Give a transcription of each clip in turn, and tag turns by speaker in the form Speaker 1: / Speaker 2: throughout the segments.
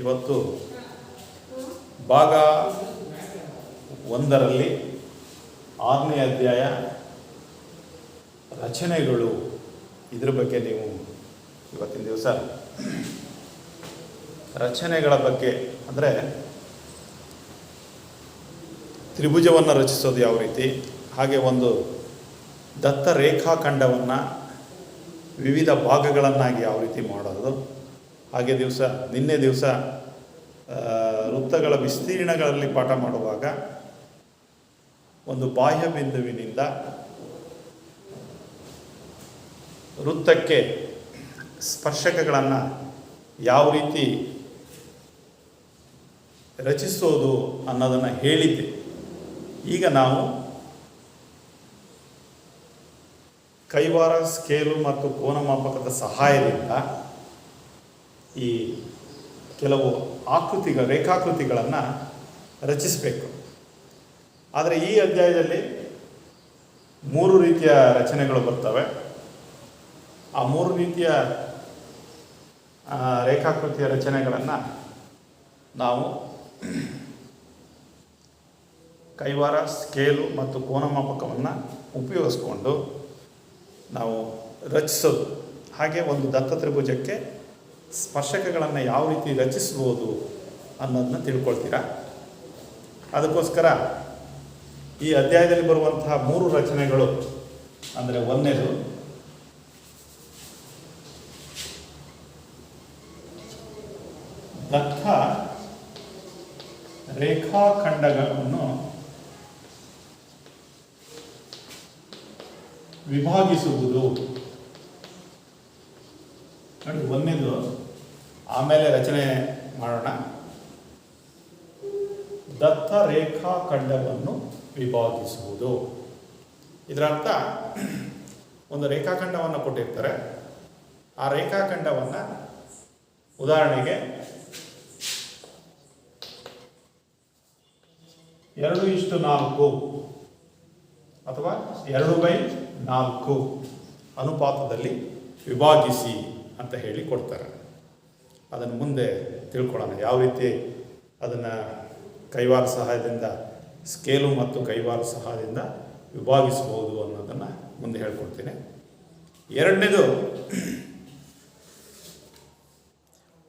Speaker 1: ಇವತ್ತು ಭಾಗ 1ರಲ್ಲಿ 6ನೇ ಅಧ್ಯಾಯ ರಚನೆಗಳು, ಇದ್ರ ಬಗ್ಗೆ ನೀವು ಇವತ್ತಿನ ದಿವಸ ರಚನೆಗಳ ಬಗ್ಗೆ, ಅಂದರೆ ತ್ರಿಭುಜವನ್ನು ರಚಿಸೋದು ಯಾವ ರೀತಿ, ಹಾಗೆ ಒಂದು ದತ್ತ ರೇಖಾಖಂಡವನ್ನು ವಿವಿಧ ಭಾಗಗಳನ್ನಾಗಿ ಯಾವ ರೀತಿ ಮಾಡೋದು, ಹಾಗೆ ನಿನ್ನೆ ದಿವಸ ವೃತ್ತಗಳ ವಿಸ್ತೀರ್ಣಗಳಲ್ಲಿ ಪಾಠ ಮಾಡುವಾಗ ಒಂದು ಬಾಹ್ಯ ಬಿಂದುವಿನಿಂದ ವೃತ್ತಕ್ಕೆ ಸ್ಪರ್ಶಕಗಳನ್ನು ಯಾವ ರೀತಿ ರಚಿಸೋದು ಅನ್ನೋದನ್ನು ಹೇಳಿದ್ದೆ. ಈಗ ನಾವು ಕೈವಾರ, ಸ್ಕೇಲು ಮತ್ತು ಕೋನಮಾಪಕದ ಸಹಾಯದಿಂದ ಈ ಕೆಲವು ರೇಖಾಕೃತಿಗಳನ್ನು ರಚಿಸಬೇಕು. ಆದರೆ ಈ ಅಧ್ಯಾಯದಲ್ಲಿ 3 ರೀತಿಯ ರಚನೆಗಳು ಬರ್ತವೆ. ಆ 3 ರೀತಿಯ ರೇಖಾಕೃತಿಯ ರಚನೆಗಳನ್ನು ನಾವು ಕೈವಾರ, ಸ್ಕೇಲು ಮತ್ತು ಕೋನಮಾಪಕವನ್ನು ಉಪಯೋಗಿಸ್ಕೊಂಡು ನಾವು ರಚಿಸೋದು, ಹಾಗೆ ಒಂದು ದತ್ತ ತ್ರಿಭುಜಕ್ಕೆ ಸ್ಪರ್ಶಕಗಳನ್ನು ಯಾವ ರೀತಿ ರಚಿಸ್ಬೋದು ಅನ್ನೋದನ್ನ ತಿಳ್ಕೊಳ್ತೀರಾ. ಅದಕ್ಕೋಸ್ಕರ ಈ ಅಧ್ಯಾಯದಲ್ಲಿ ಬರುವಂತಹ 3 ರಚನೆಗಳು, ಅಂದರೆ 1ನೇದು ದತ್ತ ರೇಖಾಖಂಡಗಳನ್ನು ವಿಭಾಗಿಸುವುದು. ನೋಡಿ, 1ನೇದು, ಆಮೇಲೆ ರಚನೆ ಮಾಡೋಣ. ದತ್ತ ರೇಖಾಖಂಡವನ್ನು ವಿಭಾಗಿಸುವುದು. ಇದರ ಅರ್ಥ, ಒಂದು ರೇಖಾಖಂಡವನ್ನು ಕೊಟ್ಟಿರ್ತಾರೆ. ಆ ರೇಖಾಖಂಡವನ್ನು ಉದಾಹರಣೆಗೆ 2:4 ಅಥವಾ 2/4 ಅನುಪಾತದಲ್ಲಿ ವಿಭಾಗಿಸಿ ಅಂತ ಹೇಳಿ ಕೊಡ್ತಾರೆ. ಅದನ್ನು ಮುಂದೆ ತಿಳ್ಕೊಳ್ಳೋಣ, ಯಾವ ರೀತಿ ಅದನ್ನು ಕೈವಾರ ಸಹಾಯದಿಂದ, ಸ್ಕೇಲು ಮತ್ತು ಕೈವಾರ ಸಹಾಯದಿಂದ ವಿಭಾಗಿಸಬಹುದು ಅನ್ನೋದನ್ನು ಮುಂದೆ ಹೇಳ್ಕೊಡ್ತೀನಿ. 2ನೇದು,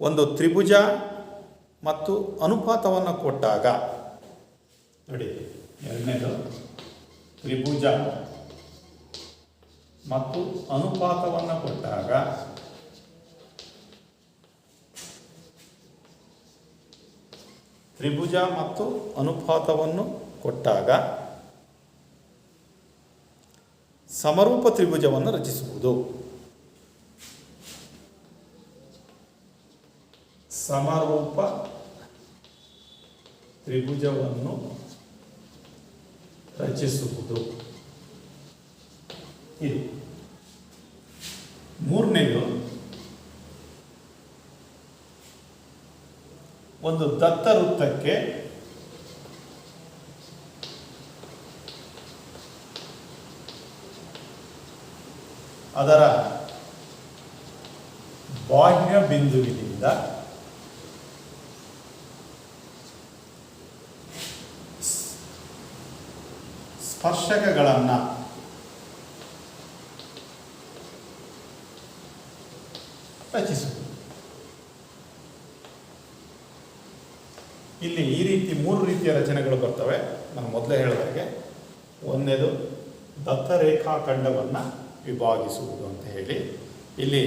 Speaker 1: ಒಂದು ತ್ರಿಭುಜ ಮತ್ತು ಅನುಪಾತವನ್ನು ಕೊಟ್ಟಾಗ, ನೋಡಿ, 2ನೇದು ತ್ರಿಭುಜ ಮತ್ತು ಅನುಪಾತವನ್ನು ಕೊಟ್ಟಾಗ ಸಮರೂಪ ತ್ರಿಭುಜವನ್ನು ರಚಿಸುವುದು. ಸಮರೂಪ ತ್ರಿಭುಜವನ್ನು ರಚಿಸುವುದು. ಇದು 3ನೇದು, ಒಂದು ದತ್ತ ವೃತ್ತಕ್ಕೆ ಅದರ ಬಾಹ್ಯ ಬಿಂದುವಿನಿಂದ ಸ್ಪರ್ಶಕಗಳನ್ನು ರಚಿಸುವುದು. ಇಲ್ಲಿ ಈ ರೀತಿ 3 ರೀತಿಯ ರಚನೆಗಳು ಬರ್ತವೆ. ನಾನು ಮೊದಲೇ ಹೇಳಿದಾಗೆ, 1ನೇದು ದತ್ತ ರೇಖಾಖಂಡವನ್ನು ವಿಭಾಗಿಸುವುದು ಅಂತ ಹೇಳಿ, ಇಲ್ಲಿ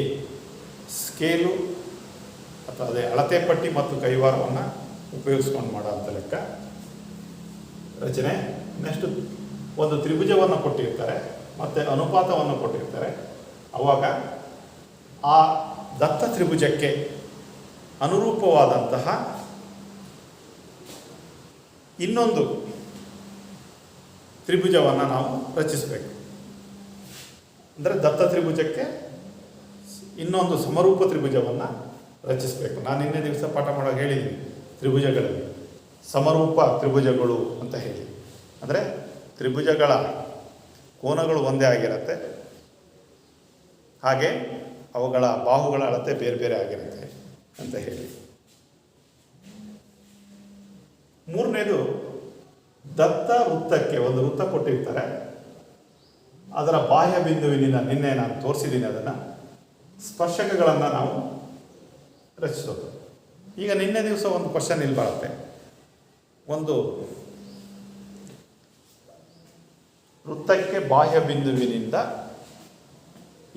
Speaker 1: ಸ್ಕೇಲು ಅಥವಾ ಅದೇ ಅಳತೆ ಪಟ್ಟಿ ಮತ್ತು ಕೈವಾರವನ್ನು ಉಪಯೋಗಿಸ್ಕೊಂಡು ಮಾಡೋಂಥ ಲೆಕ್ಕ ರಚನೆ. ನೆಕ್ಸ್ಟ್, ಒಂದು ತ್ರಿಭುಜವನ್ನು ಕೊಟ್ಟಿರ್ತಾರೆ ಮತ್ತು ಅನುಪಾತವನ್ನು ಕೊಟ್ಟಿರ್ತಾರೆ. ಆವಾಗ ಆ ದತ್ತ ತ್ರಿಭುಜಕ್ಕೆ ಅನುರೂಪವಾದಂತಹ ಇನ್ನೊಂದು ತ್ರಿಭುಜವನ್ನು ನಾವು ರಚಿಸಬೇಕು. ಅಂದರೆ ದತ್ತ ತ್ರಿಭುಜಕ್ಕೆ ಇನ್ನೊಂದು ಸಮರೂಪ ತ್ರಿಭುಜವನ್ನು ರಚಿಸಬೇಕು. ನಾನು ನಿನ್ನೆ ದಿವಸ ಪಾಠ ಮಾಡುವಾಗ ಹೇಳಿದ್ದೀನಿ, ತ್ರಿಭುಜಗಳಲ್ಲಿ ಸಮರೂಪ ತ್ರಿಭುಜಗಳು ಅಂತ ಹೇಳಿ. ಅಂದರೆ ತ್ರಿಭುಜಗಳ ಕೋನಗಳು ಒಂದೇ ಆಗಿರುತ್ತೆ, ಹಾಗೆ ಅವುಗಳ ಬಾಹುಗಳ ಅಳತೆ ಬೇರೆ ಬೇರೆ ಆಗಿರುತ್ತೆ ಅಂತ ಹೇಳಿ. ಮೂರನೇದು ದತ್ತ ವೃತ್ತಕ್ಕೆ ಒಂದು ವೃತ್ತ ಕೊಟ್ಟಿರ್ತಾರೆ, ಅದರ ಬಾಹ್ಯ ಬಿಂದುವಿನಿಂದ ನಿನ್ನೆ ನಾನು ತೋರಿಸಿದ್ದೀನಿ, ಅದನ್ನು ಸ್ಪರ್ಶಕಗಳನ್ನು ನಾವು ರಚಿಸೋದು. ಈಗ ನಿನ್ನೆ ದಿವಸ ಒಂದು ಕ್ವಶನ್ ಇಲ್ಲಿ ಬರುತ್ತೆ, ಒಂದು ವೃತ್ತಕ್ಕೆ ಬಾಹ್ಯ ಬಿಂದುವಿನಿಂದ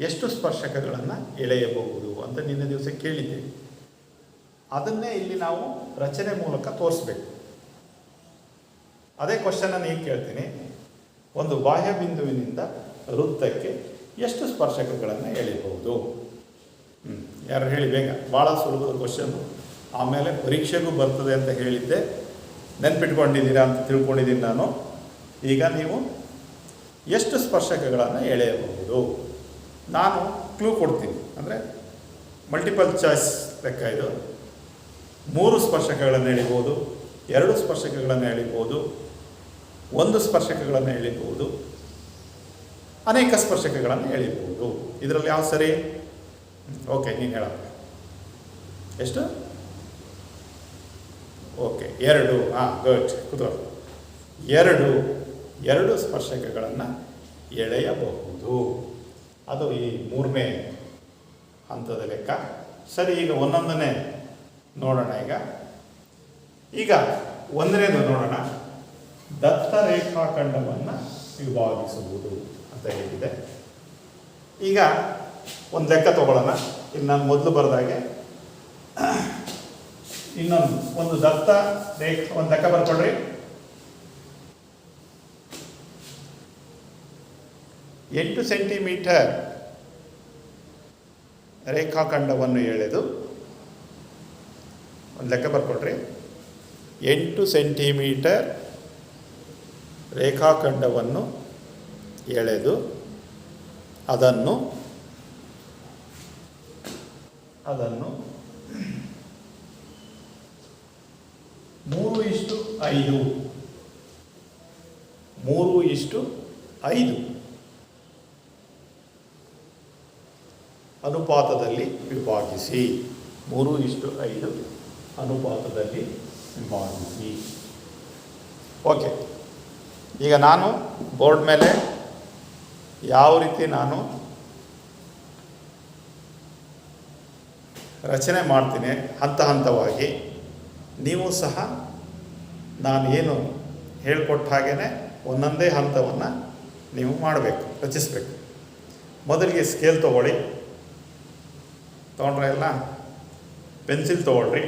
Speaker 1: ಎಷ್ಟು ಸ್ಪರ್ಶಕಗಳನ್ನು ಎಳೆಯಬಹುದು ಅಂತ ನಿನ್ನೆ ದಿವಸ ಕೇಳಿದ್ದೇವೆ. ಅದನ್ನೇ ಇಲ್ಲಿ ನಾವು ರಚನೆ ಮೂಲಕ ತೋರಿಸ್ಬೇಕು. ಅದೇ ಕ್ವಶನನ್ನು ಈಗ ಕೇಳ್ತೀನಿ, ಒಂದು ಬಾಹ್ಯ ಬಿಂದುವಿನಿಂದ ವೃತ್ತಕ್ಕೆ ಎಷ್ಟು ಸ್ಪರ್ಶಕಗಳನ್ನು ಎಳೆಯಬಹುದು? ಯಾರು ಹೇಳಿ ಬೇಗ. ಭಾಳ ಸುಲಭದ ಕ್ವಶನ್ನು, ಆಮೇಲೆ ಪರೀಕ್ಷೆಗೂ ಬರ್ತದೆ ಅಂತ ಹೇಳಿದ್ದೆ, ನೆನ್ಪಿಟ್ಕೊಂಡಿದ್ದೀರಾ ಅಂತ ತಿಳ್ಕೊಂಡಿದ್ದೀನಿ ನಾನು. ಈಗ ನೀವು ಎಷ್ಟು ಸ್ಪರ್ಶಕಗಳನ್ನು ಎಳೆಯಬಹುದು? ನಾನು ಕ್ಲೂ ಕೊಡ್ತೀನಿ, ಅಂದರೆ ಮಲ್ಟಿಪಲ್ ಚಾಯ್ಸ್ ಲೆಕ್ಕ ಇದು. 3 ಸ್ಪರ್ಶಕಗಳನ್ನು ಎಳಿಬೋದು, 2 ಸ್ಪರ್ಶಕಗಳನ್ನು ಎಳಿಬೋದು, 1 ಸ್ಪರ್ಶಕಗಳನ್ನು ಎಳಿಬೋದು, ಅನೇಕ ಸ್ಪರ್ಶಕಗಳನ್ನು ಎಳಿಬೋದು. ಇದರಲ್ಲಿ ಯಾವ ಸರಿ? ಓಕೆ, ನೀನು ಹೇಳ. ಎಷ್ಟು? ಓಕೆ, 2. ಗುಡ್, ಕೂತ್ಕೊಳ್ಳಿ. 2 ಸ್ಪರ್ಶಕಗಳನ್ನು ಎಳೆಯಬಹುದು. ಅದು ಈ 3ನೇ ಹಂತದ ಲೆಕ್ಕ. ಸರಿ, ಈಗ ಒಂದೊಂದನ್ನೇ ನೋಡೋಣ. ಈಗ 1ನೇದು ನೋಡೋಣ. ದತ್ತ ರೇಖಾಖಂಡವನ್ನು ವಿಭಾಗಿಸುವುದು ಅಂತ ಹೇಳಿದೆ. ಈಗ ಒಂದು ಲೆಕ್ಕ ತಗೊಳ್ಳೋಣ. ಇಲ್ಲಿ ನಾನು ಮೊದಲು ಬರೆದಾಗೆ ಒಂದು ದತ್ತ ಒಂದು ಲೆಕ್ಕ ಬರ್ಕೊಳ್ರಿ. 8 ಸೆಂಟಿಮೀಟರ್ ರೇಖಾಖಂಡವನ್ನು ಎಳೆದು, ಒಂದು ಲೆಕ್ಕ ಬರ್ಕೊಳ್ರಿ. 8 ಸೆಂಟಿಮೀಟರ್ ರೇಖಾಖಂಡವನ್ನು ಎಳೆದು ಅದನ್ನು 3:5 ಅನುಪಾತದಲ್ಲಿ ವಿಭಾಗಿಸಿ. 3:5 ಅನುಪಾತದಲ್ಲಿ ವಿಭಾಗಿಸಿ. ಓಕೆ, ಈಗ ನಾನು ಬೋರ್ಡ್ ಮೇಲೆ ಯಾವ ರೀತಿ ನಾನು ರಚನೆ ಮಾಡ್ತೀನಿ ಹಂತ ಹಂತವಾಗಿ, ನೀವು ಸಹ ನಾನು ಏನು ಹೇಳ್ಕೊಟ್ಟ ಹಾಗೇ ಒಂದೊಂದೇ ಹಂತವನ್ನು ನೀವು ಮಾಡಬೇಕು, ರಚಿಸಬೇಕು. ಮೊದಲಿಗೆ ಸ್ಕೇಲ್ ತೊಗೊಳ್ಳಿ. ತೊಗೊಂಡ್ರೆ ಎಲ್ಲ ಪೆನ್ಸಿಲ್ ತೊಗೊಳ್ರಿ.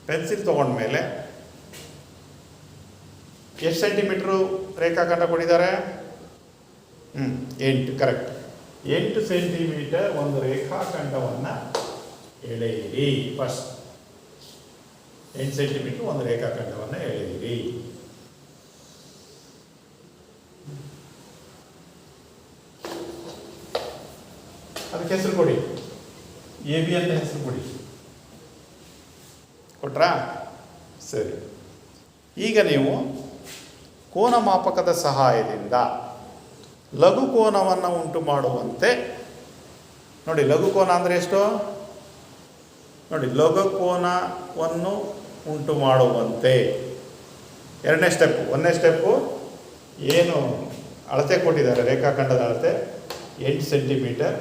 Speaker 1: ಪೆನ್ಸಿಲ್ ತೊಗೊಂಡ್ಮೇಲೆ ಎಷ್ಟು ಸೆಂಟಿಮೀಟ್ರು ರೇಖಾಖಂಡ ಕೊಟ್ಟಿದ್ದಾರೆ? 8, ಕರೆಕ್ಟ್. 8 ಸೆಂಟಿಮೀಟರ್ ಒಂದು ರೇಖಾಖಂಡವನ್ನು ಎಳೆಯಿರಿ. ಫಸ್ಟ್ 8 ಸೆಂಟಿಮೀಟರ್ ಒಂದು ರೇಖಾಖಂಡವನ್ನು ಎಳೆಯಿರಿ. ಅದಕ್ಕೆ ಹೆಸರು ಕೊಡಿ, AB ಅಂತ ಹೆಸರು ಕೊಡಿ. ಕೊಟ್ರಾ? ಸರಿ. ಈಗ ನೀವು ಕೋನ ಮಾಪಕದ ಸಹಾಯದಿಂದ ಲಘು ಕೋನವನ್ನು ಉಂಟು ಮಾಡುವಂತೆ ನೋಡಿ. ಲಘು ಕೋನ ಅಂದರೆ ಎಷ್ಟು ನೋಡಿ. ಲಘು ಕೋನವನ್ನು ಉಂಟು ಮಾಡುವಂತೆ 2ನೇ ಸ್ಟೆಪ್ಪು. 1ನೇ ಸ್ಟೆಪ್ಪು ಏನು ಅಳತೆ ಕೊಟ್ಟಿದ್ದಾರೆ, ರೇಖಾಖಂಡದ ಅಳತೆ 8 ಸೆಂಟಿಮೀಟರ್,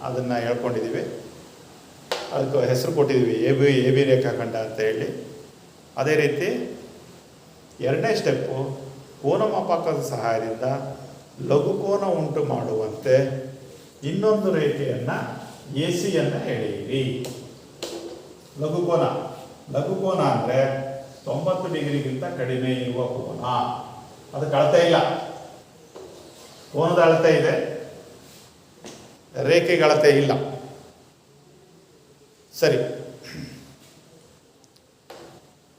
Speaker 1: ಅದನ್ನು ಹೇಳ್ಕೊಂಡಿದ್ದೀವಿ. ಅದಕ್ಕೆ ಹೆಸರು ಕೊಟ್ಟಿದ್ದೀವಿ, ಎ ಬಿ ರೇಖಾಖಂಡ ಅಂತ ಹೇಳಿ. ಅದೇ ರೀತಿ 2ನೇ ಸ್ಟೆಪ್ಪು ಕೋನ ಮಾಪಕದ ಸಹಾಯದಿಂದ ಲಘು ಕೋನ ಉಂಟು ಮಾಡುವಂತೆ ಇನ್ನೊಂದು ರೇಖೆಯನ್ನು AC-ಯನ್ನು ಎಳೆಯಿರಿ. ಲಘು ಕೋನ ಅಂದರೆ 90 ಡಿಗ್ರಿಗಿಂತ ಕಡಿಮೆ ಇರುವ ಕೋನ. ಅದಕ್ಕೆ ಅಳತೆ ಇಲ್ಲ, ಕೋನದ ಅಳತೆ ಇದೆ, ರೇಖೆಗೆ ಅಳತೆ ಇಲ್ಲ. ಸರಿ,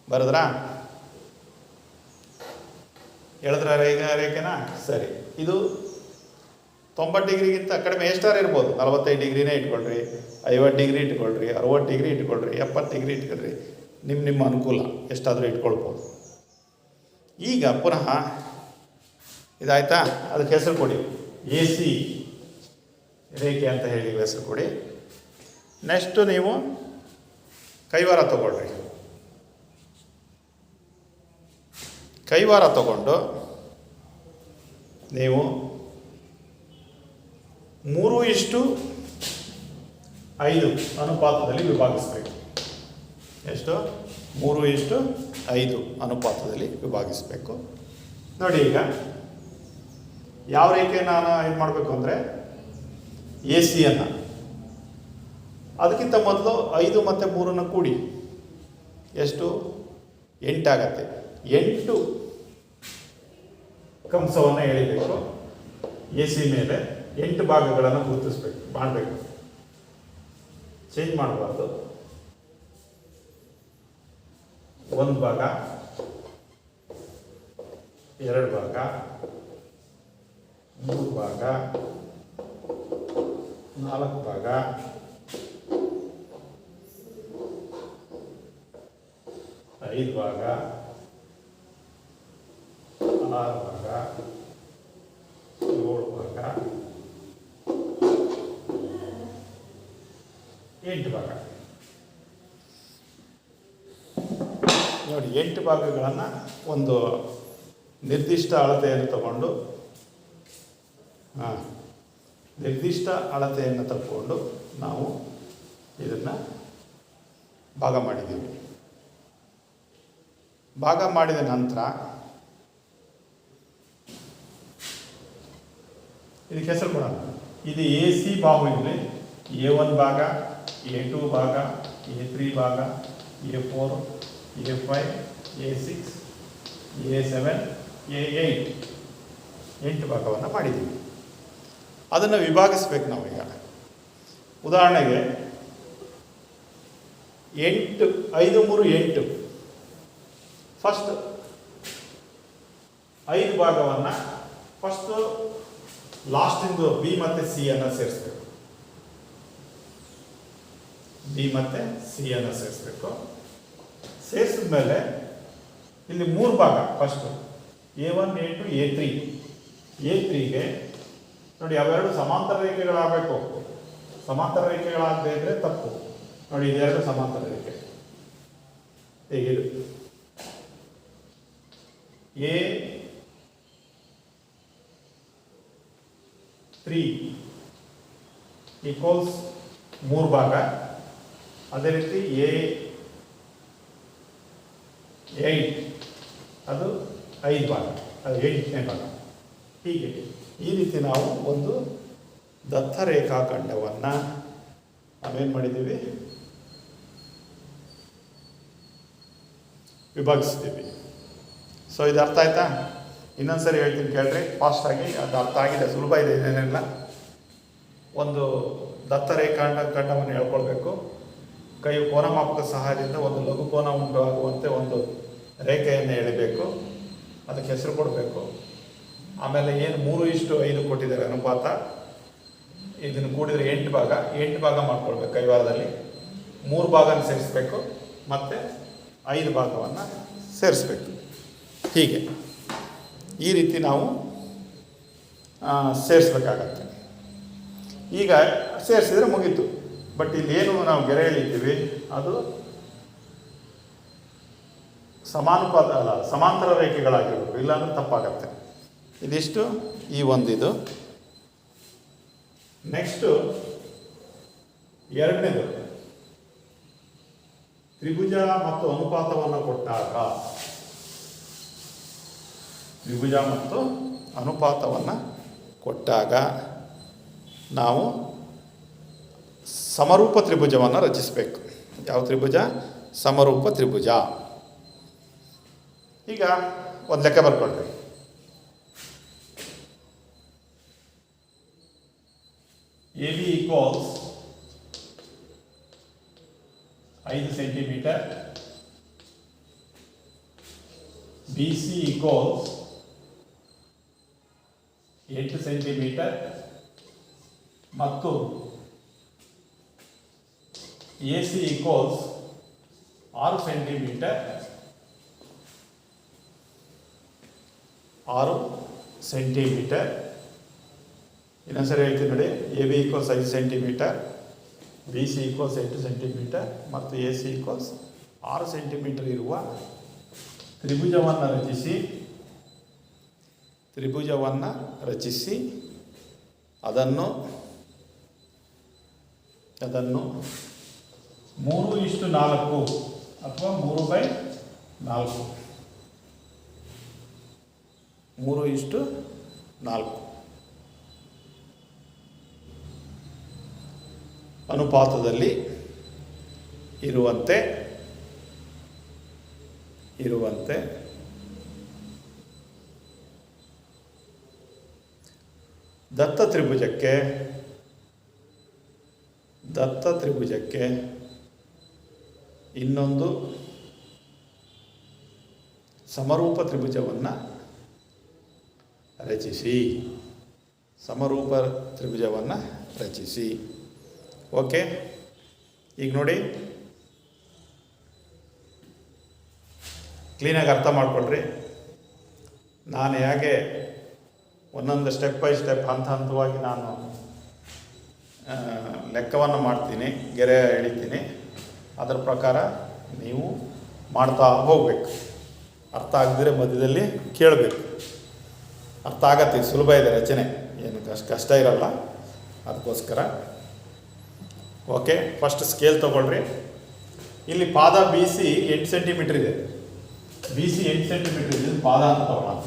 Speaker 1: ಬರದ್ರಾ? ಹೇಳಿದ್ರ ರೇಖೆನಾ? ಸರಿ. ಇದು 90 ಡಿಗ್ರಿಗಿಂತ ಕಡಿಮೆ ಎಷ್ಟಾರು ಇರ್ಬೋದು. 45 ಡಿಗ್ರಿನೇ ಇಟ್ಕೊಳ್ರಿ, 50 ಡಿಗ್ರಿ ಇಟ್ಕೊಳ್ರಿ, 60 ಡಿಗ್ರಿ ಇಟ್ಕೊಳ್ರಿ, 70 ಡಿಗ್ರಿ ಇಟ್ಕೊಳ್ರಿ. ನಿಮ್ಮ ಅನುಕೂಲ, ಎಷ್ಟಾದರೂ ಇಟ್ಕೊಳ್ಬೋದು. ಈಗ ಪುನಃ ಇದಾಯ್ತಾ? ಅದಕ್ಕೆ ಹೆಸರು ಕೊಡಿ, AC ರೇಖೆ ಅಂತ ಹೇಳಿ ಹೆಸರು ಕೊಡಿ. ನೆಕ್ಸ್ಟು ನೀವು ಕೈವಾರ ತಗೊಳ್ರಿ. ಕೈವಾರ ತಗೊಂಡು ನೀವು 3:5 ಅನುಪಾತದಲ್ಲಿ ವಿಭಾಗಿಸಬೇಕು. ಎಷ್ಟು? 3:5 ಅನುಪಾತದಲ್ಲಿ ವಿಭಾಗಿಸಬೇಕು. ನೋಡಿ, ಈಗ ಯಾವ ರೇಖೆ ನಾನು ಇದು ಮಾಡಬೇಕು ಅಂದರೆ ಎ ಸಿಯನ್ನು, ಅದಕ್ಕಿಂತ ಮೊದಲು 5 ಮತ್ತು 3 ಕೂಡಿ ಎಷ್ಟು? 8 ಆಗತ್ತೆ. 8 ಕಂಸವನ್ನು ಎಳಿಬೇಕು. ಎ ಸಿ ಮೇಲೆ 8 ಭಾಗಗಳನ್ನು ಮಾಡಬೇಕು. ಚೇಂಜ್ ಮಾಡಬಾರ್ದು. 1 ಭಾಗ, 2 ಭಾಗ, 3 ಭಾಗ, 4 ಭಾಗ, 5 ಭಾಗ, 6 ಭಾಗ, 7 ಭಾಗ, 8 ಭಾಗ. ನೋಡಿ, 8 ಭಾಗಗಳನ್ನು ಒಂದು ನಿರ್ದಿಷ್ಟ ಅಳತೆಯನ್ನು ತಗೊಂಡು ನಾವು ಇದನ್ನು ಭಾಗ ಮಾಡಿದ್ದೀವಿ. ಭಾಗ ಮಾಡಿದ ನಂತರ ಇದಕ್ಕೆ ಹೆಸರು ಕೊಡೋಣ. ಇದು ಎ ಸಿ ಬಾಹುವಿನಲ್ಲಿ A1 ಭಾಗ, A2 ಭಾಗ, A3 ಭಾಗ, A4, A5, A6, A7, A8 8 ಭಾಗವನ್ನು ಮಾಡಿದ್ದೀವಿ. ಅದನ್ನು ವಿಭಾಗಿಸ್ಬೇಕು ನಾವೀಗ. ಉದಾಹರಣೆಗೆ 8, 5, 3, 8. ಫಸ್ಟ್ 5 ಭಾಗವನ್ನು ಫಸ್ಟು ಲಾಸ್ಟಿಂದು ಬಿ ಮತ್ತು ಸಿ ಅನ್ನು ಸೇರಿಸ್ಬೇಕು. ಬಿ ಮತ್ತು ಸಿ ಅನ್ನು ಸೇರಿಸ್ಬೇಕು. ಸೇರಿಸಿದ ಮೇಲೆ ಇಲ್ಲಿ 3 ಭಾಗ ಫಸ್ಟು A1, A2, A3. A3ಗೆ ನೋಡಿ, ಅವೆರಡು ಸಮಾಂತರ ರೇಖೆಗಳಾಗಬೇಕು. ಸಮಾಂತರ ರೇಖೆಗಳಾಗದೇ ಇದ್ದರೆ ತಪ್ಪು. ನೋಡಿ, ಇದೆರಡು ಸಮಾಂತರ ರೇಖೆ. ಹೇಗಿದು A3 ಈಕ್ವಲ್ಸ್ 3 ಭಾಗ. ಅದೇ ರೀತಿ A8 ಅದು 5 ಭಾಗ, ಅದು 8ನೇ ಭಾಗ. ಹೀಗೆ ಈ ರೀತಿ ನಾವು ಒಂದು ದತ್ತ ರೇಖಾಖಂಡವನ್ನು ನಾವೇನು ಮಾಡಿದ್ದೀವಿ, ವಿಭಾಗಿಸ್ತೀವಿ. ಸೊ ಇದು ಅರ್ಥ ಆಯ್ತಾ? ಇನ್ನೊಂದು ಸರಿ ಹೇಳ್ತೀನಿ ಕೇಳ್ರಿ, ಫಾಸ್ಟಾಗಿ. ಅದು ಅರ್ಥ ಆಗಿದೆ, ಸುಲಭ ಇದೆ, ಏನೇನೆಲ್ಲ. ಒಂದು ದತ್ತ ರೇಖಾಖಂಡವನ್ನು ಹೇಳ್ಕೊಳ್ಬೇಕು. ಕೋನಮಾಪಕ ಸಹಾಯದಿಂದ ಒಂದು ಲಘು ಕೋನ ಉಂಟಾಗುವಂತೆ ಒಂದು ರೇಖೆಯನ್ನು ಎಳಿಬೇಕು. ಅದಕ್ಕೆ ಹೆಸರು ಕೊಡಬೇಕು. ಆಮೇಲೆ ಏನು 3:5 ಕೊಟ್ಟಿದ್ದಾರೆ ಅನುಪಾತ, ಇದನ್ನು ಕೂಡಿದರೆ 8 ಭಾಗ. 8 ಭಾಗ ಮಾಡ್ಕೊಳ್ಬೇಕು. ಕೈವಾರದಲ್ಲಿ 3 ಭಾಗನ ಸೇರಿಸ್ಬೇಕು ಮತ್ತು 5 ಭಾಗವನ್ನು ಸೇರಿಸ್ಬೇಕು. ಹೀಗೆ ಈ ರೀತಿ ನಾವು ಸೇರಿಸ್ಬೇಕಾಗತ್ತೆ. ಈಗ ಸೇರಿಸಿದರೆ ಮುಗೀತು. ಬಟ್ ಇಲ್ಲೇನು ನಾವು ಗೆರೆ ಎಳಿತೀವಿ ಅದು ಸಮಾಂತರ ರೇಖೆಗಳಾಗಿರ್ಬೇಕು, ಇಲ್ಲಾಂದ್ರೆ ತಪ್ಪಾಗತ್ತೆ. ಇದಿಷ್ಟು ಈ ಒಂದಿದು. ನೆಕ್ಸ್ಟು ಎರಡನೇದು, ತ್ರಿಭುಜ ಮತ್ತು ಅನುಪಾತವನ್ನು ಕೊಟ್ಟಾಗ, ತ್ರಿಭುಜ ಮತ್ತು ಅನುಪಾತವನ್ನು ಕೊಟ್ಟಾಗ ನಾವು ಸಮರೂಪ ತ್ರಿಭುಜವನ್ನು ರಚಿಸಬೇಕು. ಯಾವ ತ್ರಿಭುಜ? ಸಮರೂಪ ತ್ರಿಭುಜ. ಈಗ ಒಂದು ಲೆಕ್ಕ ಬರ್ಕೊಳ್ರಿ. AB equals 5 centimetre, BC equals 8 centimetre ಮತ್ತು AC ಈಕ್ವಲ್ಸ್ 6 ಸೆಂಟಿಮೀಟರ್. 6 ಸೆಂಟಿಮೀಟರ್. ಇನ್ನೊಂದ್ಸರಿ ಹೇಳ್ತೀನಿ ನೋಡಿ. AB equals 5 centimetre, BC equals 8 centimetre ಮತ್ತು AC ಈಕ್ವಲ್ಸ್ 6 ಸೆಂಟಿಮೀಟರ್ ಇರುವ ತ್ರಿಭುಜವನ್ನು ರಚಿಸಿ ತ್ರಿಭುಜವನ್ನು ರಚಿಸಿ ಅದನ್ನು 3:4 ಅಥವಾ 3/4 3:4 ಅನುಪಾತದಲ್ಲಿ ಇರುವಂತೆ ದತ್ತ ತ್ರಿಭುಜಕ್ಕೆ ಇನ್ನೊಂದು ಸಮರೂಪ ತ್ರಿಭುಜವನ್ನು ರಚಿಸಿ. ಓಕೆ, ಈಗ ನೋಡಿ, ಕ್ಲೀನಾಗಿ ಅರ್ಥ ಮಾಡ್ಕೊಳ್ರಿ. ನಾನು ಹೇಗೆ ಒಂದೊಂದು ಸ್ಟೆಪ್ ಬೈ ಸ್ಟೆಪ್ ಹಂತವಾಗಿ ನಾನು ಲೆಕ್ಕವನ್ನು ಮಾಡ್ತೀನಿ, ಗೆರೆ ಎಳಿತೀನಿ, ಅದರ ಪ್ರಕಾರ ನೀವು ಮಾಡ್ತಾ ಹೋಗಬೇಕು. ಅರ್ಥ ಆಗದಿದ್ರೆ ಮಧ್ಯದಲ್ಲಿ ಕೇಳಬೇಕು. ಅರ್ಥ ಆಗತ್ತೆ, ಸುಲಭ ಇದೆ ರಚನೆ, ಏನು ಕಷ್ಟ ಇರಲ್ಲ. ಅದಕ್ಕೋಸ್ಕರ ಓಕೆ, ಫಸ್ಟ್ ಸ್ಕೇಲ್ ತೊಗೊಳ್ರಿ. ಇಲ್ಲಿ ಪಾದ ಬಿ ಸಿ 8 ಸೆಂಟಿಮೀಟ್ರ್ ಇದೆ. ಬಿ ಸಿ 8 ಸೆಂಟಿಮೀಟ್ರ್ ಇದೆ. ಪಾದ ಅಂತ ತೊಗೊಳ್ಳೋಣ.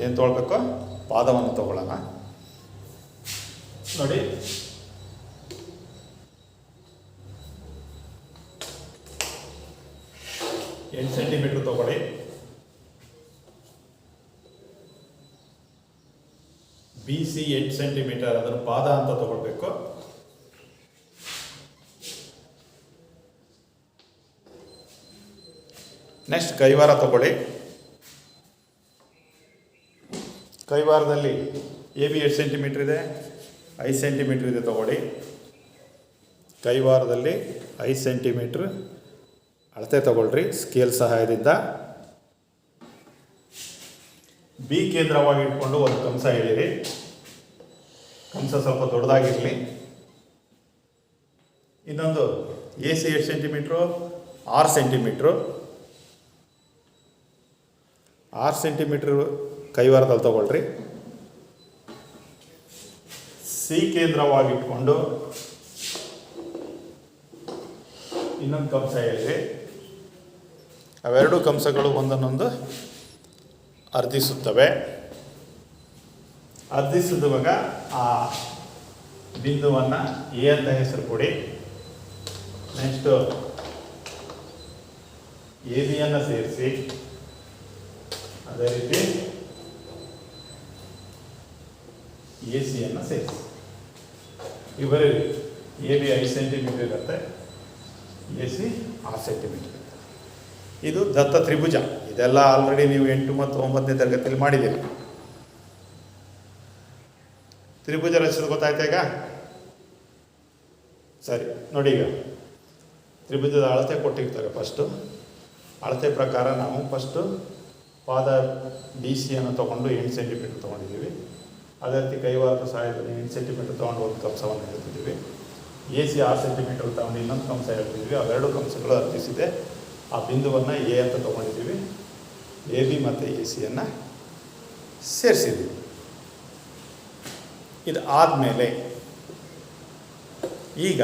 Speaker 1: ಏನು ತೊಗೊಳ್ಬೇಕು? ಪಾದವನ್ನು ತೊಗೊಳ್ಳೋಣ. ನೋಡಿ, ಎಂಟು ಸೆಂಟಿಮೀಟ್ರ್ ತೊಗೊಳ್ಳಿ. ಬಿ ಸಿ 8 ಸೆಂಟಿಮೀಟರ್, ಅದನ್ನು ಪಾದ ಅಂತ ತಗೊಳ್ಬೇಕು. ನೆಕ್ಸ್ಟ್ ಕೈವಾರ ತಗೊಳ್ಳಿ. ಕೈವಾರದಲ್ಲಿ ಎ ಬಿ 8 ಸೆಂಟಿಮೀಟ್ರ್ ಇದೆ, 5 ಸೆಂಟಿಮೀಟ್ರ್ ಇದೆ ತಗೊಳ್ಳಿ. ಕೈವಾರದಲ್ಲಿ 5 ಸೆಂಟಿಮೀಟ್ರ್ ಅಳತೆ ತಗೊಳ್ರಿ ಸ್ಕೇಲ್ ಸಹಾಯದಿಂದ. ಬಿ ಕೇಂದ್ರವಾಗಿ ಇಟ್ಕೊಂಡು ಒಂದು ಕಂಸ ಎಳೀರಿ. ಕಂಸ ಸ್ವಲ್ಪ ದೊಡ್ಡದಾಗಿರಲಿ. ಇನ್ನೊಂದು A C 8 centimetre, 6 centimetre. 6 centimetre ಕೈವಾರದಲ್ಲಿ ತಗೊಳ್ರಿ. ಸಿ ಕೇಂದ್ರವಾಗಿಟ್ಕೊಂಡು ಇನ್ನೊಂದು ಕಂಸ ಎಳೀರಿ. ಅವೆರಡು ಕಂಸಗಳು ಒಂದನ್ನೊಂದು ಅರ್ಧಿಸುತ್ತವೆ. ಅರ್ಧಿಸಿದುವಾಗ ಆ ಬಿಂದುವನ್ನು ಎ ಅಂತ ಹೆಸರು ಕೊಡಿ. ನೆಕ್ಸ್ಟು ಎ ಬಿಯನ್ನು ಸೇರಿಸಿ. ಅದೇ ರೀತಿ ಎ ಸಿಯನ್ನು ಸೇರಿಸಿ. ಇವರಿಗೆ ಎ ಬಿ 5 ಸೆಂಟಿಮೀಟ್ರ್ ಇರುತ್ತೆ, ಎ ಸಿ 6 ಸೆಂಟಿಮೀಟ್ರ್ ಇರುತ್ತೆ. ಇದು ದತ್ತ ತ್ರಿಭುಜ. ಇದೆಲ್ಲ ಆಲ್ರೆಡಿ ನೀವು 8 ಮತ್ತು 9ನೇ ತರಗತಿಯಲ್ಲಿ ಮಾಡಿದ್ದೀರಿ. ತ್ರಿಭುಜ ರಚಿಸೋದು ಗೊತ್ತಾಯ್ತಾ ಈಗ? ಸರಿ, ನೋಡಿ, ಈಗ ತ್ರಿಭುಜದ ಅಳತೆ ಕೊಟ್ಟಿರ್ತಾರೆ. ಫಸ್ಟು ಅಳತೆ ಪ್ರಕಾರ ನಾವು ಫಸ್ಟು ಪಾದ ಬಿ ಸಿಯನ್ನು ತೊಗೊಂಡು 8 ಸೆಂಟಿಮೀಟ್ರ್ ತೊಗೊಂಡಿದ್ದೀವಿ. ಅದೇ ರೀತಿ ಕೈವಾರದ ಸಹಾಯದಲ್ಲಿ 8 ಸೆಂಟಿಮೀಟ್ರ್ ತೊಗೊಂಡು ಒಂದು ಕಂಸವನ್ನು ಹೇಳ್ತಿದ್ದೀವಿ. ಎ ಸಿ 6 ಸೆಂಟಿಮೀಟ್ರ್ ತೊಗೊಂಡು ಇನ್ನೊಂದು ಕಂಸ ಹೇಳ್ತಿದ್ದೀವಿ. ಅವೆರಡು ಕಂಸಗಳು ಅರ್ಧಿಸಿದೆ. ಆ ಬಿಂದುವನ್ನು ಎ ಅಂತ ತೊಗೊಂಡಿದ್ದೀವಿ. ಎ ಬಿ ಮತ್ತು ಎ ಸಿಯನ್ನು ಸೇರಿಸಿದ್ದೀವಿ. ಇದು ಆದಮೇಲೆ ಈಗ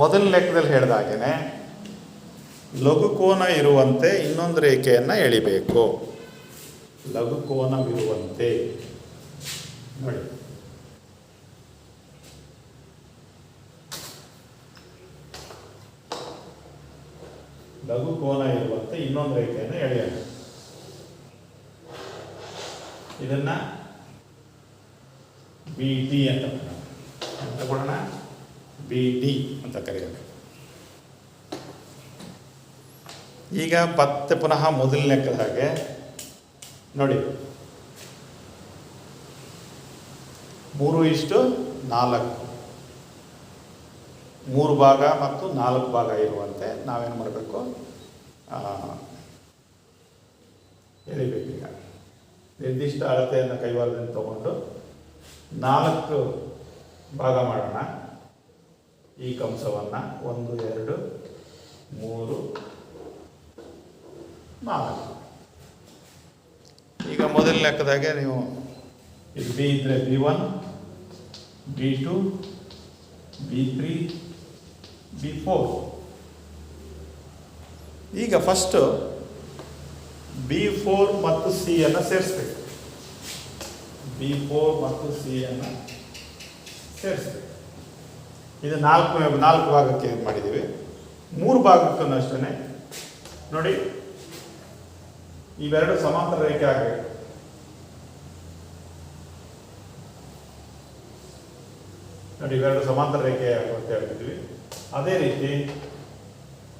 Speaker 1: ಮೊದಲ ಲೆಕ್ಕದಲ್ಲಿ ಹೇಳಿದಾಗೇ ಲಘುಕೋನ ಇರುವಂತೆ ಇನ್ನೊಂದು ರೇಖೆಯನ್ನು ಎಳಿಬೇಕು. ಲಘುಕೋನವಿರುವಂತೆ ನೋಡಿ, ಲಘುಕೋನ ಇರುವಂತೆ ಇನ್ನೊಂದು ರೇಖೆಯನ್ನು ಎಳೆಯೋಣ. ಇದನ್ನ ಬಿ ಡಿ ಅಂತ ತಗೊಳ್ಳೋಣ. ಬಿ ಡಿ ಅಂತ ಕರೆಯೋಣ. ಈಗ ಮತ್ತೆ ಪುನಃ ಮೊದಲ ಲೆಕ್ಕದ ಹಾಗೆ ನೋಡಿ, 3:4 3 ಭಾಗ ಮತ್ತು 4 ಭಾಗ ಇರುವಂತೆ ನಾವೇನು ಮಾಡಬೇಕು? ಎಳಿಬೇಕು. ಈಗ ನಿರ್ದಿಷ್ಟ ಅಳತೆಯನ್ನು ಕೈವಾರದಿಂದ ತಗೊಂಡು 4 ಭಾಗ ಮಾಡೋಣ. ಈ ಕಂಸವನ್ನು 1 2 3 4 ಈಗ ಮೊದಲ ಲೆಕ್ಕದಾಗೆ ನೀವು ಇದು ಬಿ ಇದ್ದರೆ B1, B2, B3, B4. ಈಗ ಫಸ್ಟು B4 ಮತ್ತು C ಸೇರಿಸ್ಬೇಕು. B4 ಮತ್ತು C ಸೇರಿಸ್ಬೇಕು. ಇದು ನಾಲ್ಕು ಭಾಗಕ್ಕೆ ಇದು ಮಾಡಿದ್ದೀವಿ. 3 ಭಾಗಕ್ಕೂ ಅಷ್ಟೇ ನೋಡಿ, ಇವೆರಡು ಸಮಾಂತರ ರೇಖೆ ಆಗಬೇಕು. ನೋಡಿ, ಇವೆರಡು ಸಮಾಂತರ ರೇಖೆ ಆಗುವಂತೆ ಹೇಳ್ತಿದ್ವಿ. ಅದೇ ರೀತಿ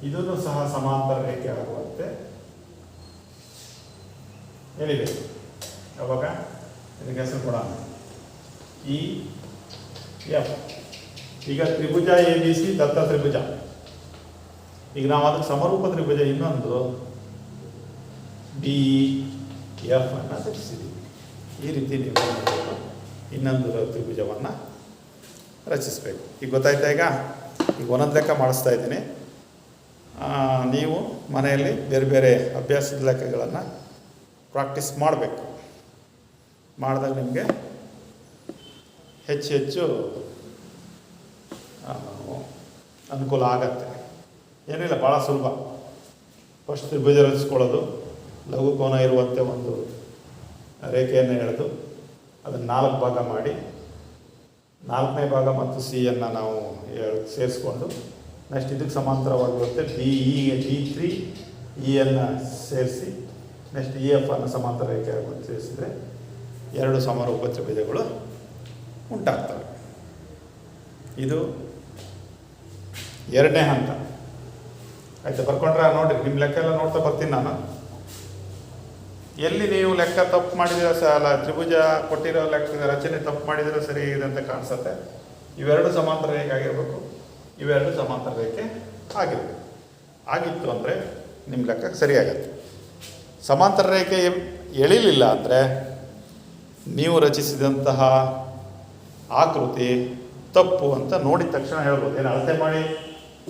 Speaker 1: ಇದನ್ನು ಸಹ ಸಮಾಂತರ ರೇಖೆ ಆಗುವಂತೆ ಹೇಳಿಬೇಕು. ಯಾವಾಗ ಇದಕ್ಕೆ ಹೆಸರು ಕೊಡೋಣ EF. ಈಗ ತ್ರಿಭುಜ ABC ದತ್ತ ತ್ರಿಭುಜ. ಈಗ ನಾವು ಅದಕ್ಕೆ ಸಮರೂಪ ತ್ರಿಭುಜ ಇನ್ನೊಂದು DEF ರಚಿಸಿದ್ದೀವಿ. ಈ ರೀತಿ ನೀವು ಇನ್ನೊಂದು ತ್ರಿಭುಜವನ್ನು ರಚಿಸಬೇಕು. ಈಗ ಗೊತ್ತಾಯ್ತಾ? ಈಗ ಒಂದೊಂದು ಲೆಕ್ಕ ಮಾಡಿಸ್ತಾ ಇದ್ದೀನಿ. ನೀವು ಮನೆಯಲ್ಲಿ ಬೇರೆ ಬೇರೆ ಅಭ್ಯಾಸದ ಲೆಕ್ಕಗಳನ್ನು ಪ್ರಾಕ್ಟೀಸ್ ಮಾಡಬೇಕು. ಮಾಡಿದಾಗ ನಿಮಗೆ ಹೆಚ್ಚು ಅನುಕೂಲ ಆಗತ್ತೆ. ಏನಿಲ್ಲ, ಭಾಳ ಸುಲಭ. ಫಸ್ಟ್ ತ್ರಿಭುಜ ರಚಿಸ್ಕೊಳ್ಳೋದು, ಲಘು ಕೋನ ಇರುವಂತೆ ಒಂದು ರೇಖೆಯನ್ನು ಎಳೆದು ಅದನ್ನು 4 ಭಾಗ ಮಾಡಿ 4ನೇ ಭಾಗ ಮತ್ತು C ನಾವು ಸೇರಿಸ್ಕೊಂಡು ನೆಕ್ಸ್ಟ್ ಇದಕ್ಕೆ ಸಮಾಂತರವಾಗಿರುತ್ತೆ B3 E ಸೇರಿಸಿ ನೆಕ್ಸ್ಟ್ EF ಸಮಾಂತರ ರೇಖೆ ಸೇರಿಸಿದರೆ 2 ಸಮರೂಪ ತ್ರಿಭುಜಗಳು ಉಂಟಾಗ್ತವೆ. ಇದು 2ನೇ ಹಂತ. ಆಯಿತಾ? ಬರ್ಕೊಂಡ್ರೆ ನೋಡಿರಿ, ನಿಮ್ಮ ಲೆಕ್ಕ ಎಲ್ಲ ನೋಡ್ತಾ ಬರ್ತೀನಿ ನಾನು. ಎಲ್ಲಿ ನೀವು ಲೆಕ್ಕ ತಪ್ಪು ಮಾಡಿದಿರೋ ಅಲ್ಲ, ತ್ರಿಭುಜ ಕೊಟ್ಟಿರೋ ಲೆಕ್ಕ ರಚನೆ ತಪ್ಪು ಮಾಡಿದರೆ ಸರಿ ಇದೆ ಅಂತ ಕಾಣಿಸುತ್ತೆ. ಇವೆರಡು ಸಮಾಂತರ ರೇಖೆ ಆಗಿರಬೇಕು, ಇವೆರಡು ಸಮಾಂತರ ರೇಖೆ ಆಗಿರಬೇಕು. ಆಗಿತ್ತು ಅಂದರೆ ನಿಮ್ಮ ಲೆಕ್ಕ ಸರಿಯಾಗತ್ತೆ. ಸಮಾಂತರ ರೇಖೆ ಎಳಿಲಿಲ್ಲ ಅಂದರೆ ನೀವು ರಚಿಸಿದಂತಹ ಆಕೃತಿ ತಪ್ಪು ಅಂತ ನೋಡಿದ ತಕ್ಷಣ ಹೇಳ್ಬೋದು. ಏನು ಅಳತೆ ಮಾಡಿ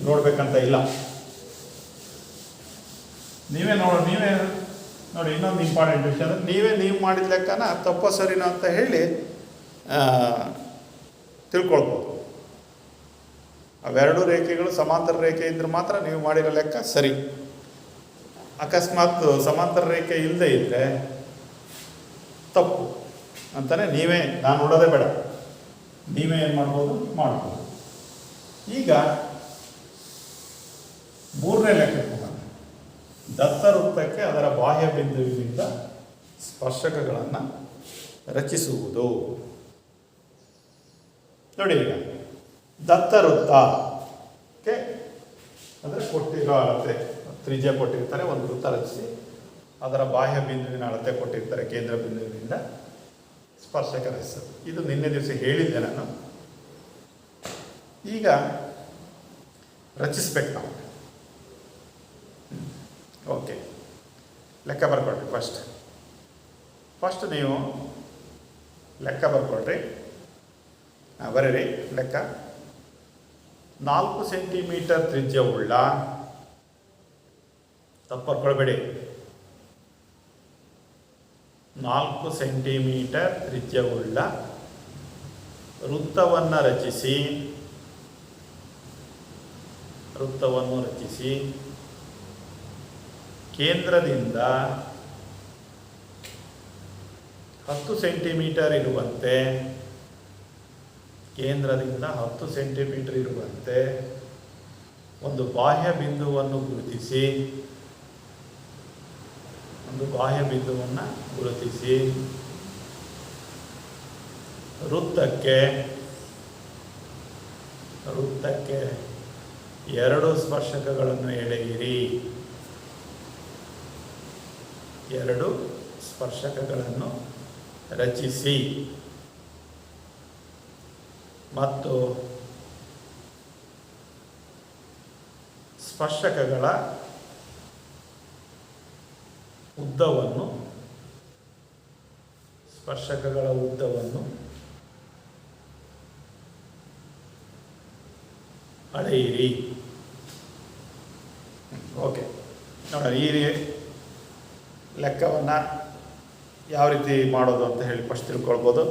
Speaker 1: ನೋಡಬೇಕಂತ ಇಲ್ಲ. ನೀವೇ ನೋಡಿ, ಇನ್ನೊಂದು ಇಂಪಾರ್ಟೆಂಟ್ ವಿಷಯ ಅಂದರೆ ನೀವು ಮಾಡಿದ ಲೆಕ್ಕನ ತಪ್ಪೋ ಸರಿನೋ ಅಂತ ಹೇಳಿ ತಿಳ್ಕೊಳ್ಬೋದು. ಅವೆರಡು ರೇಖೆಗಳು ಸಮಾಂತರ ರೇಖೆ ಇದ್ದರೆ ಮಾತ್ರ ನೀವು ಮಾಡಿರೋ ಲೆಕ್ಕ ಸರಿ. ಅಕಸ್ಮಾತ್ ಸಮಾಂತರ ರೇಖೆ ಇಲ್ಲದೆ ಇದ್ದರೆ ತಪ್ಪು ಅಂತಲೇ ನಾನು ನೋಡೋದೇ ಬೇಡ, ನೀವೇ ಏನು ಮಾಡ್ಬೋದು. ಈಗ 3ನೇ ಲೆಕ್ಕಕ್ಕೆ ಹೋಗೋಣ. ದತ್ತ ವೃತ್ತಕ್ಕೆ ಅದರ ಬಾಹ್ಯ ಬಿಂದುವಿನಿಂದ ಸ್ಪರ್ಶಕಗಳನ್ನು ರಚಿಸುವುದು. ನೋಡಿ, ಈಗ ದತ್ತ ವೃತ್ತಕ್ಕೆ ಅಂದರೆ ಕೊಟ್ಟಿರೋ ಅಳತೆ ತ್ರಿಜ್ಯ ಕೊಟ್ಟಿರ್ತಾರೆ, ಒಂದು ವೃತ್ತ ರಚಿಸಿ ಅದರ ಬಾಹ್ಯ ಬಿಂದುವಿನ ಅಳತೆ ಕೊಟ್ಟಿರ್ತಾರೆ, ಕೇಂದ್ರ ಬಿಂದುವಿನಿಂದ ಸ್ಪರ್ಶಕ ರಚಿಸೋದು. ಇದು ನಿನ್ನೆ ದಿವಸ ಹೇಳಿದ್ದೆ ನಾನು. ಈಗ ರಚಿಸ್ಬೇಕು ನಾವು. ಓಕೆ, ಲೆಕ್ಕ ಬರ್ಕೊಳ್ರಿ. ಫಸ್ಟ್ ನೀವು ಲೆಕ್ಕ ಬರ್ಕೊಳ್ರಿ. ಬರೀರಿ ಲೆಕ್ಕ. 4 ಸೆಂಟಿಮೀಟರ್ ತ್ರಿಜ್ಯವುಳ್ಳ, ತಪ್ಪರ್ಕೊಳ್ಬೇಡಿ, 4 ಸೆಂಟಿಮೀಟರ್ ತ್ರಿಜ್ಯವುಳ್ಳ ವೃತ್ತವನ್ನು ರಚಿಸಿ ಕೇಂದ್ರದಿಂದ 10 ಸೆಂಟಿಮೀಟರ್ ಇರುವಂತೆ ಒಂದು ಬಾಹ್ಯ ಬಿಂದುವನ್ನು ಗುರುತಿಸಿ ವೃತ್ತಕ್ಕೆ 2 ಸ್ಪರ್ಶಕಗಳನ್ನು ಎಳೆಯಿರಿ. 2 ಸ್ಪರ್ಶಕಗಳನ್ನು ರಚಿಸಿ ಮತ್ತು ಸ್ಪರ್ಶಕಗಳ ಉದ್ದವನ್ನು ಅಳೆಯಿರಿ. ಓಕೆ, ನೋಡಿ, ಈ ಲೆಕ್ಕವನ್ನು ಯಾವ ರೀತಿ ಮಾಡೋದು ಅಂತ ಹೇಳಿ ಫಸ್ಟ್ ತಿಳ್ಕೊಳ್ಬೋದು.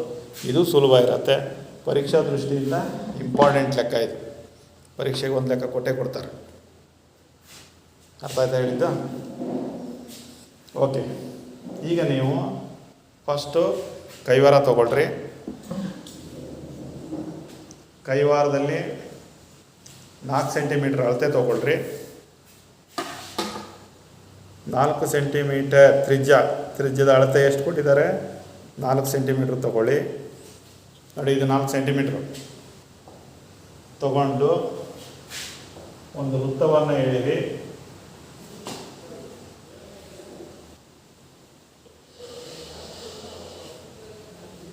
Speaker 1: ಇದು ಸುಲಭ ಇರುತ್ತೆ. ಪರೀಕ್ಷಾ ದೃಷ್ಟಿಯಿಂದ ಇಂಪಾರ್ಟೆಂಟ್ ಲೆಕ್ಕ ಇದು. ಪರೀಕ್ಷೆಗೆ ಒಂದು ಲೆಕ್ಕ ಕೊಟ್ಟೇ ಕೊಡ್ತಾರೆ. ಅರ್ಥ ಆಯ್ತಾ ಹೇಳಿದ್ದು? ಓಕೆ. ಈಗ ನೀವು ಫಸ್ಟು ಕೈವಾರ ತೊಗೊಳ್ರಿ. ಕೈವಾರದಲ್ಲಿ 4 ಸೆಂಟಿಮೀಟ್ರ್ ಅಳತೆ ತೊಗೊಳ್ರಿ. 4 ಸೆಂಟಿಮೀಟರ್ ತ್ರಿಜ್ಯದ ಅಳತೆ ಎಷ್ಟು ಕೊಟ್ಟಿದ್ದಾರೆ? 4 ಸೆಂಟಿಮೀಟ್ರ್ ತೊಗೊಳ್ಳಿ. ನೋಡಿ, ಇದು 4 ಸೆಂಟಿಮೀಟ್ರು ತಗೊಂಡು ಒಂದು ವೃತ್ತವನ್ನು ಎಳೆಯಿರಿ.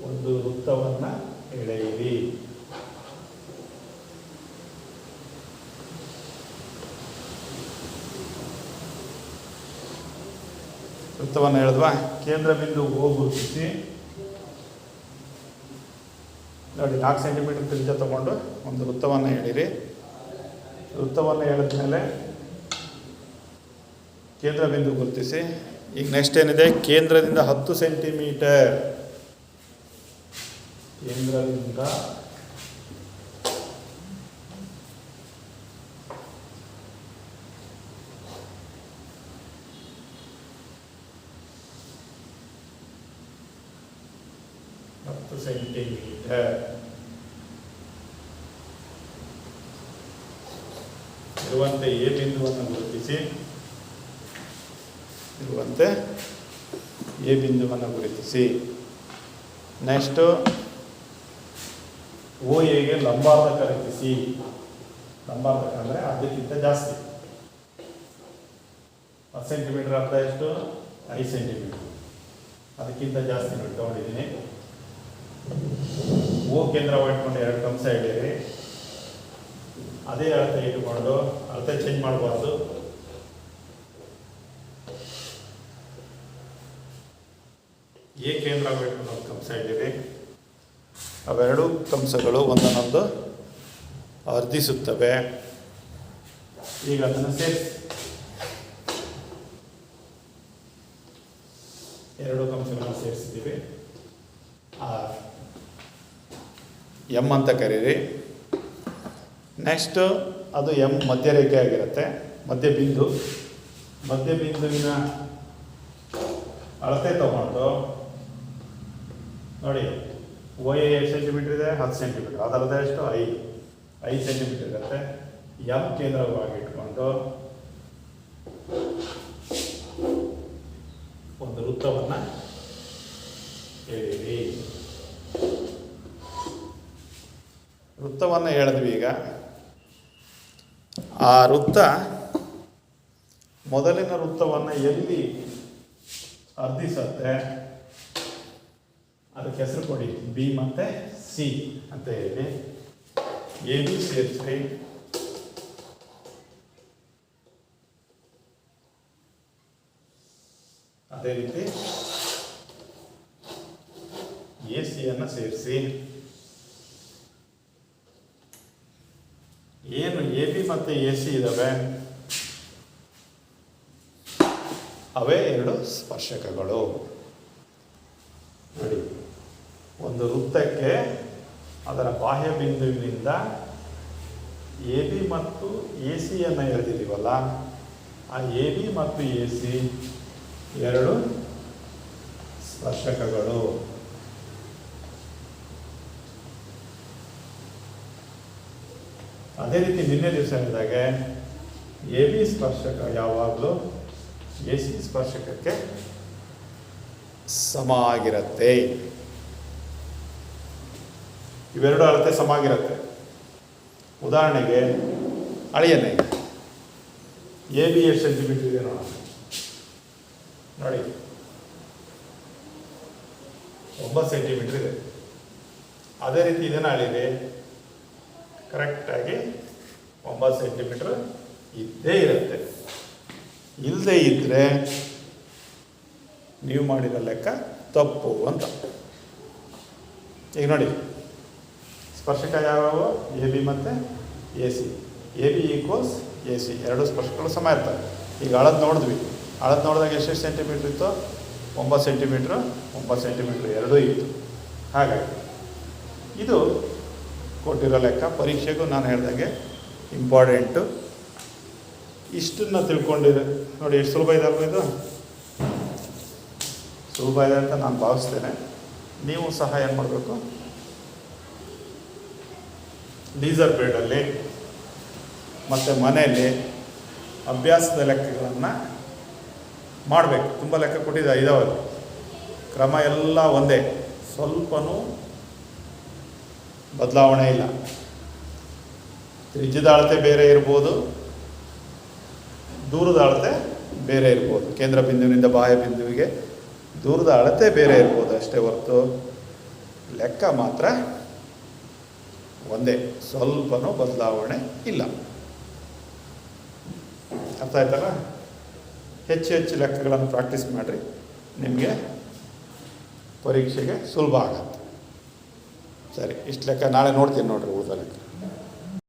Speaker 1: ಒಂದು ವೃತ್ತವನ್ನು ಎಳೆಯಿರಿ. ವೃತ್ತವನ್ನು ಎಳೆದ್ವಾ? ಕೇಂದ್ರ ಬಿಂದು ಹೋಗಿ ಗುರುತಿಸಿ. ನೋಡಿ, 4 ಸೆಂಟಿಮೀಟ್ರ್ ತ್ರಿಜ್ಯ ತಗೊಂಡು ಒಂದು ವೃತ್ತವನ್ನು ಎಳೀರಿ. ವೃತ್ತವನ್ನು ಎಳೆದ ಮೇಲೆ ಕೇಂದ್ರ ಬಿಂದು ಗುರುತಿಸಿ. ಈಗ ನೆಕ್ಸ್ಟ್ ಏನಿದೆ? ಕೇಂದ್ರದಿಂದ 10 ಸೆಂಟಿಮೀಟರ್, ಕೇಂದ್ರದಿಂದ 10 ಸೆಂಟಿಮೀಟರ್ ಇರುವಂತೆ ಎ ಬಿಂದುವನ್ನು ಗುರುತಿಸಿ. ನೆಕ್ಸ್ಟು ಓ ಎಗೆ ಲಂಬಾರ್ಧಕ ರಚಿಸಿ. ಲಂಬಾರ್ಧಕ ಅಂದರೆ ಅದಕ್ಕಿಂತ ಜಾಸ್ತಿ. 10 ಸೆಂಟಿಮೀಟರ್ ಅರ್ಧ ಎಷ್ಟು? 5 ಸೆಂಟಿಮೀಟರ್. ಅದಕ್ಕಿಂತ ಜಾಸ್ತಿ ನೋಡಿ ತಗೊಂಡಿದ್ದೀನಿ. ಓ ಕೇಂದ್ರವಾಗಿ ಇಟ್ಕೊಂಡು 2 ಕಂಸ ಎಳೆಯಿರಿ. ಅದೇ ಅಳತೆ ಇಟ್ಕೊಂಡು, ಅಳತೆ ಚೇಂಜ್ ಮಾಡಬಾರ್ದು. ಎ ಕೇಂದ್ರವಾಗಿ ಇಟ್ಕೊಂಡು 1 ಕಂಸ ಎಳೆಯಿರಿ. ಅವೆರಡು ಕಂಸಗಳು ಒಂದನ್ನೊಂದು ಅರ್ಧಿಸುತ್ತವೆ. ಈಗ ಅದನ್ನು ಸೇರಿಸಿ. 2 ಕಂಸಗಳನ್ನು ಸೇರಿಸಿದ್ದೀವಿ. ಎಮ್ ಅಂತ ಕರೀರಿ. ನೆಕ್ಸ್ಟು ಅದು ಎಮ್ ಮಧ್ಯರೇಖೆ ಆಗಿರುತ್ತೆ. ಮಧ್ಯಬಿಂದುವಿನ ಅಳತೆ ತಗೊಂಡು ನೋಡಿ, ಓ ಎ ಎಷ್ಟು ಸೆಂಟಿಮೀಟ್ರ್ ಇದೆ? 10 ಸೆಂಟಿಮೀಟ್ರ್. ಅದರದ್ದು ಎಷ್ಟು? 5 ಸೆಂಟಿಮೀಟ್ರ್ ಇರುತ್ತೆ. ಎಮ್ ಕೇಂದ್ರವಾಗಿ ಇಟ್ಕೊಂಡು ಒಂದು ವೃತ್ತವನ್ನು ಎಳೆಯಿರಿ. ವೃತ್ತವನ್ನು ಎಳೆದ್ವಿ. ಈಗ ಆ ವೃತ್ತ ಮೊದಲಿನ ವೃತ್ತವನ್ನು ಎಲ್ಲಿ ಅರ್ಧಿಸುತ್ತೆ ಅದಕ್ಕೆ ಹೆಸರು ಕೊಡಿ. ಬಿ ಮತ್ತು ಸಿ ಅಂತ ಹೇಳಿ ಎ ಬಿ ಸೇರಿಸ್ರಿ. ಅದೇ ರೀತಿ ಎ ಸಿಯನ್ನು ಸೇರಿಸಿ. ಏನು ಎ ಬಿ ಮತ್ತು ಎ ಸಿ ಇದ್ದಾವೆ, ಅವೇ 2 ಸ್ಪರ್ಶಕಗಳು. ನೋಡಿ, ಒಂದು ವೃತ್ತಕ್ಕೆ ಅದರ ಬಾಹ್ಯ ಬಿಂದುವಿನಿಂದ ಎ ಬಿ ಮತ್ತು ಎ ಸಿಯನ್ನು ಎಳೆದಿದ್ದೀವಲ್ಲ, ಆ ಎ ಬಿ ಮತ್ತು ಎ ಸಿ 2 ಸ್ಪರ್ಶಕಗಳು. ಅದೇ ರೀತಿ ನಿನ್ನೆ ದಿವಸ ಹೇಳಿದಾಗೆ ಎ ಬಿ ಸ್ಪರ್ಶಕ ಯಾವಾಗಲೂ ಎ ಸಿ ಸ್ಪರ್ಶಕಕ್ಕೆ ಸಮ ಆಗಿರುತ್ತೆ. ಇವೆರಡು ಅಳತೆ ಸಮ ಆಗಿರುತ್ತೆ. ಉದಾಹರಣೆಗೆ ಅಳಿಯನೆ ಎ ಬಿ ಎಷ್ಟು ಸೆಂಟಿಮೀಟರ್ ಇದೆ ನೋಡೋಣ. ನೋಡಿ, 9 ಸೆಂಟಿಮೀಟರ್ ಇದೆ. ಅದೇ ರೀತಿ ಇದನ್ನು ಅಳಿದೆ. ಕರೆಕ್ಟಾಗಿ 9 ಸೆಂಟಿಮೀಟ್ರ್ ಇದ್ದೇ ಇರುತ್ತೆ. ಇಲ್ಲದೇ ಇದ್ದರೆ ನೀವು ಮಾಡಿದ ಲೆಕ್ಕ ತಪ್ಪು ಅಂತ. ಈಗ ನೋಡಿ, ಸ್ಪರ್ಶಕ ಯಾವ್ಯಾವ? ಎ ಬಿ ಮತ್ತು A C. A B equals A C, 2 ಸ್ಪರ್ಶಕಗಳು ಸಮ ಇರ್ತವೆ. ಈಗ ಅಳದು ನೋಡಿದಾಗ ಎಷ್ಟು ಸೆಂಟಿಮೀಟ್ರ್ ಇತ್ತು? 9 ಸೆಂಟಿಮೀಟ್ರ್ 9 ಸೆಂಟಿಮೀಟ್ರ್ ಎರಡೂ ಇತ್ತು. ಹಾಗಾಗಿ ಇದು ಕೊಟ್ಟಿರೋ ಲೆಕ್ಕ ಪರೀಕ್ಷೆಗೂ ನಾನು ಹೇಳ್ದಂಗೆ ಇಂಪಾರ್ಟೆಂಟು. ಇಷ್ಟನ್ನು ತಿಳ್ಕೊಂಡಿರೋ ನೋಡಿ, ಎಷ್ಟು ಸುಲಭ ಇದೆ ಅಲ್ವ ಇದು? ಸುಲಭ ಇದೆ ಅಂತ ನಾನು ಭಾವಿಸ್ತೇನೆ. ನೀವು ಸಹ ಏನು ಮಾಡಬೇಕು, ಲೀಸರ್ ಪೀರಿಯಡಲ್ಲಿ ಮತ್ತು ಮನೆಯಲ್ಲಿ ಅಭ್ಯಾಸದ ಲೆಕ್ಕಗಳನ್ನು ಮಾಡಬೇಕು. ತುಂಬ ಲೆಕ್ಕ ಇದಾವೆ, ಕ್ರಮ ಎಲ್ಲ ಒಂದೇ, ಸ್ವಲ್ಪನೂ ಬದಲಾವಣೆ ಇಲ್ಲ. ತ್ರಿಜ್ಯದ ಅಳತೆ ಬೇರೆ ಇರ್ಬೋದು, ದೂರದ ಅಳತೆ ಬೇರೆ ಇರ್ಬೋದು. ಕೇಂದ್ರ ಬಿಂದುವಿನಿಂದ ಬಾಹ್ಯ ಬಿಂದುವಿಗೆ ದೂರದ ಅಳತೆ ಬೇರೆ ಇರ್ಬೋದು ಅಷ್ಟೇ ಹೊರತು ಲೆಕ್ಕ ಮಾತ್ರ ಒಂದೇ, ಸ್ವಲ್ಪನೂ ಬದಲಾವಣೆ ಇಲ್ಲ. ಅರ್ಥ ಆಯ್ತಲ್ಲ? ಹೆಚ್ಚು ಹೆಚ್ಚು ಲೆಕ್ಕಗಳನ್ನು ಪ್ರಾಕ್ಟೀಸ್ ಮಾಡಿರಿ, ನಿಮಗೆ ಪರೀಕ್ಷೆಗೆ ಸುಲಭ ಆಗತ್ತೆ. ಸರಿ, ಇಷ್ಟು ಲೆಕ್ಕ ನಾಳೆ ನೋಡ್ತೀನಿ ನೋಡಿರಿ ಉಳಿದ ಲೆಕ್ಕ.